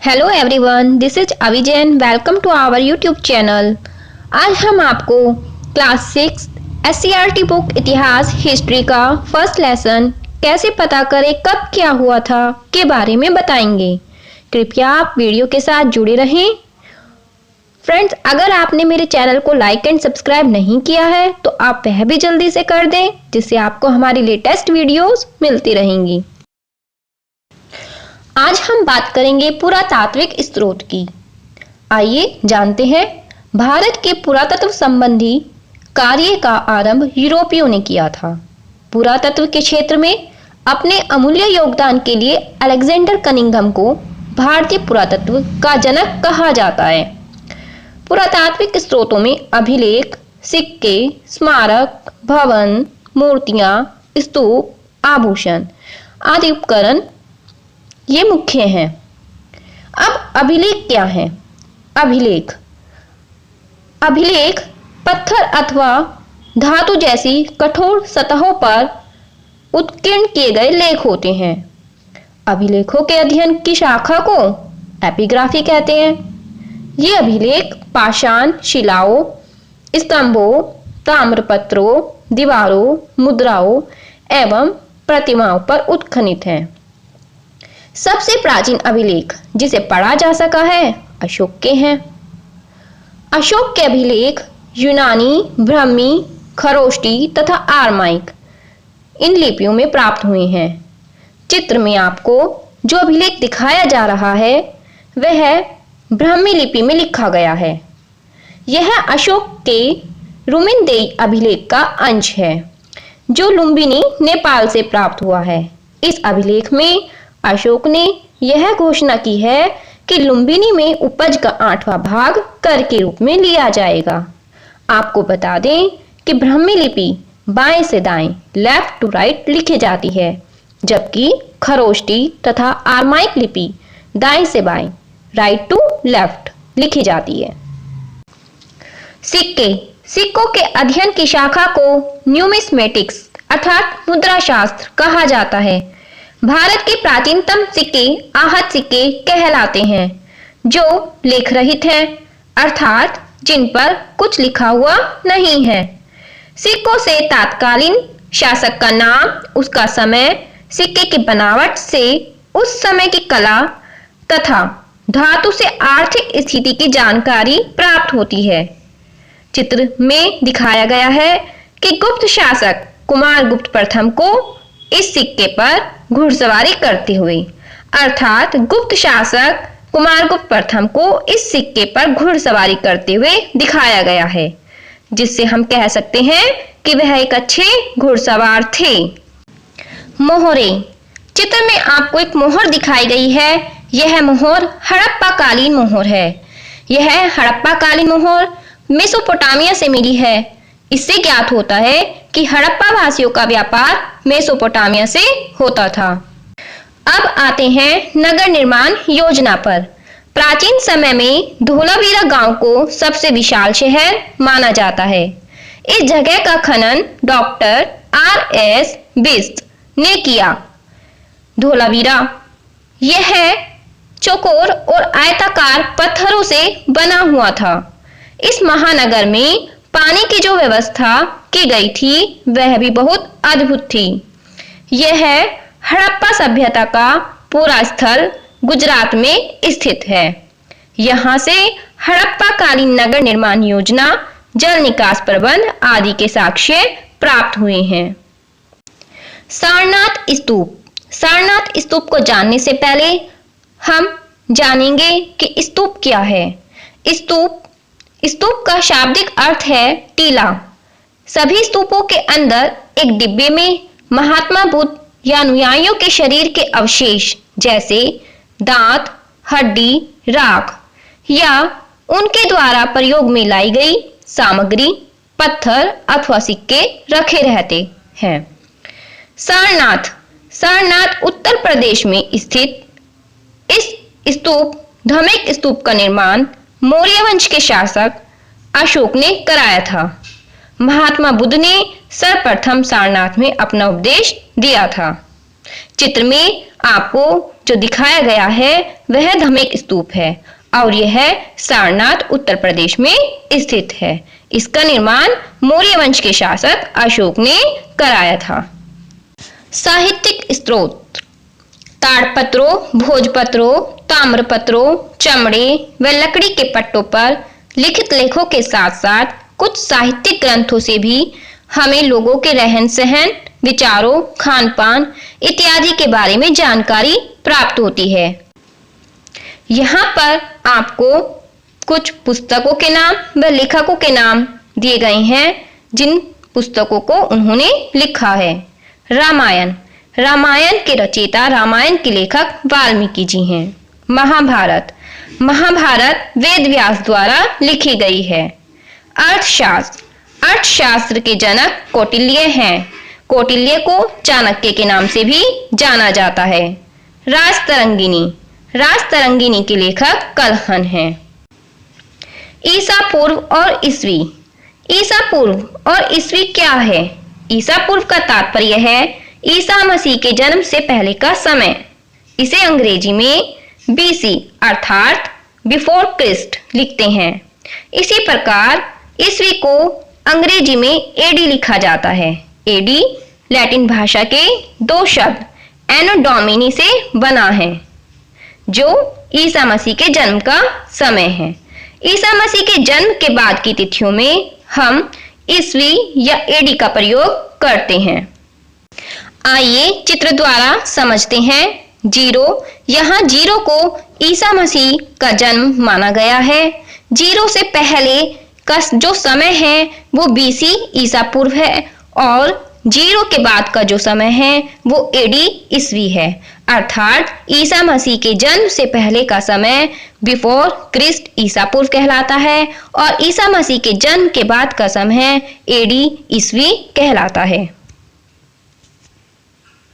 Hello everyone, this is Avijain. Welcome to our YouTube channel. आज हम आपको क्लास 6 SCERT बुक इतिहास हिस्ट्री का फर्स्ट लेसन कैसे पता करें कब क्या हुआ था के बारे में बताएंगे। कृपया आप वीडियो के साथ जुड़े रहें। फ्रेंड्स, अगर आपने मेरे चैनल को लाइक एंड सब्सक्राइब नहीं किया है तो आप वह भी जल्दी से कर दें, जिससे आपको हमारी लेटेस्ट वीडियोस मिलती रहेंगी। आज हम बात करेंगे पुरातात्विक स्रोत की। आइए जानते हैं। भारत के पुरातत्व संबंधी कार्य का आरंभ यूरोपियों ने किया था। पुरातत्व के क्षेत्र में अपने अमूल्य योगदान के लिए अलेक्जेंडर कनिंघम को भारतीय पुरातत्व का जनक कहा जाता है। पुरातात्विक स्रोतों में अभिलेख, सिक्के, स्मारक, भवन, मूर्तियां, स्तूप, आभूषण आदि उपकरण ये मुख्य हैं। अब अभिलेख क्या है? अभिलेख पत्थर अथवा धातु जैसी कठोर सतहों पर उत्कीर्ण किए गए लेख होते हैं। अभिलेखों के अध्ययन की शाखा को एपिग्राफी कहते हैं। ये अभिलेख पाषाण शिलाओं, स्तंभों, ताम्रपत्रों, दीवारों, मुद्राओं एवं प्रतिमाओं पर उत्खनित हैं। सबसे प्राचीन अभिलेख जिसे पढ़ा जा सका है अशोक के हैं। अशोक के अभिलेख यूनानी, ब्राह्मी, खरोष्टी तथा आर्माइक इन लिपियों में प्राप्त हुए हैं। चित्र में आपको जो अभिलेख दिखाया जा रहा है वह ब्राह्मी लिपि में लिखा गया है। यह अशोक के रुमिनदेई अभिलेख का अंश है जो लुम्बिनी, नेपाल से प्राप्त हुआ है। इस अभिलेख में अशोक ने यह घोषणा की है कि लुम्बिनी में उपज का 8वां भाग कर के रूप में लिया जाएगा। आपको बता दें कि ब्राह्मी लिपि बाएं से दाएं, लेफ्ट टू राइट लिखी जाती है, जबकि खरोष्टी तथा आर्माइक लिपि दाएं से बाएं, राइट टू लेफ्ट लिखी जाती है। सिक्कों के अध्ययन की शाखा को न्यूमिस्मेटिक्स अर्थात मुद्रा शास्त्र कहा जाता है। भारत के प्राचीनतम सिक्के आहत सिक्के कहलाते हैं, जो लेख रहित हैं, अर्थात जिन पर कुछ लिखा हुआ नहीं है। सिक्कों से तत्कालीन शासक का नाम, उसका समय, सिक्के की बनावट से उस समय की कला तथा धातु से आर्थिक स्थिति की जानकारी प्राप्त होती है। चित्र में दिखाया गया है कि गुप्त शासक कुमारगुप्त प्रथम को इस सिक्के पर घुड़सवारी करते हुए, अर्थात गुप्त शासक कुमारगुप्त प्रथम को इस सिक्के पर घुड़सवारी करते हुए दिखाया गया है, जिससे हम कह सकते हैं कि वह एक अच्छे घुड़सवार थे। मोहरे चित्र में आपको एक मोहर दिखाई गई है। यह मोहर हड़प्पा कालीन मोहर है। यह हड़प्पा कालीन मोहर मेसोपोटामिया से मिली है। इससे ज्ञात होता है कि हड़प्पा वासियों का व्यापार मेसोपोटामिया से होता था। अब आते हैं नगर निर्माण योजना पर। प्राचीन समय में धोलावीरा गांव को सबसे विशाल शहर माना जाता है। इस जगह का खनन डॉक्टर RS बिष्ट ने किया। धोलावीरा यह चौकोर और आयताकार पत्थरों से बना हुआ था। इस महानगर में पानी की जो व्यवस्था की गई थी वह भी बहुत अद्भुत थी। यह हड़प्पा सभ्यता का पूरा स्थल गुजरात में स्थित है। यहाँ से हड़प्पा कालीन नगर निर्माण योजना, जल निकास प्रबंध आदि के साक्ष्य प्राप्त हुए हैं। सारनाथ स्तूप को जानने से पहले हम जानेंगे कि स्तूप क्या है। स्तूप का शाब्दिक अर्थ है टीला। सभी स्तूपों के अंदर एक डिब्बे में महात्मा बुद्ध या अनुयायियों के शरीर के अवशेष जैसे दांत, हड्डी, राख या उनके द्वारा प्रयोग में लाई गई सामग्री, पत्थर अथवा सिक्के रखे रहते हैं। सारनाथ उत्तर प्रदेश में स्थित इस स्तूप धमेक स्तूप का निर्माण मौर्य वंश के शासक अशोक ने कराया था। महात्मा बुद्ध ने सर्वप्रथम सारनाथ में अपना उपदेश दिया था। चित्र में आपको जो दिखाया गया है वह धमेक स्तूप है और यह सारनाथ उत्तर प्रदेश में स्थित है। इसका निर्माण मौर्य वंश के शासक अशोक ने कराया था। साहित्यिक स्रोत ताड़पत्रों, भोजपत्रों, ताम्रपत्रों, चमड़े व लकड़ी के पट्टों पर लिखित लेखों के साथ साथ कुछ साहित्यिक ग्रंथों से भी हमें लोगों के रहन सहन, विचारों, खान पान इत्यादि के बारे में जानकारी प्राप्त होती है। यहाँ पर आपको कुछ पुस्तकों के नाम व लेखकों के नाम दिए गए हैं जिन पुस्तकों को उन्होंने लिखा है। रामायण, रामायण के रचयिता, रामायण के लेखक वाल्मीकि जी हैं। महाभारत, महाभारत वेद व्यास द्वारा लिखी गई है। अर्थशास्त्र, अर्थशास्त्र के जनक कौटिल्य हैं। कौटिल्य को चाणक्य के नाम से भी जाना जाता है। राजतरंगिणी, राजतरंगिणी के लेखक कलहन हैं। ईसा पूर्व और ईसवी, ईसा पूर्व और ईसवी क्या है? ईसा पूर्व का तात्पर्य है ईसा मसीह के जन्म से पहले का समय। इसे अंग्रेजी में BC अर्थात बिफोर क्रिस्ट लिखते हैं। इसी प्रकार ईसवी को अंग्रेजी में AD लिखा जाता है। AD लैटिन भाषा के दो शब्द एनो डोमिनी से बना है जो ईसा मसीह के जन्म का समय है। ईसा मसीह के जन्म के बाद की तिथियों में हम ईसवी या AD का प्रयोग करते हैं। आइए चित्र द्वारा समझते हैं। जीरो, यहाँ जीरो को ईसा मसीह का जन्म माना गया है। जीरो से पहले का जो समय है वो BC ईसा पूर्व है और जीरो के बाद का जो समय है वो AD ईसवी है, अर्थात ईसा मसीह के जन्म से पहले का समय बिफोर क्रिस्ट ईसा पूर्व कहलाता है और ईसा मसीह के जन्म के बाद का समय AD ईसवी कहलाता है।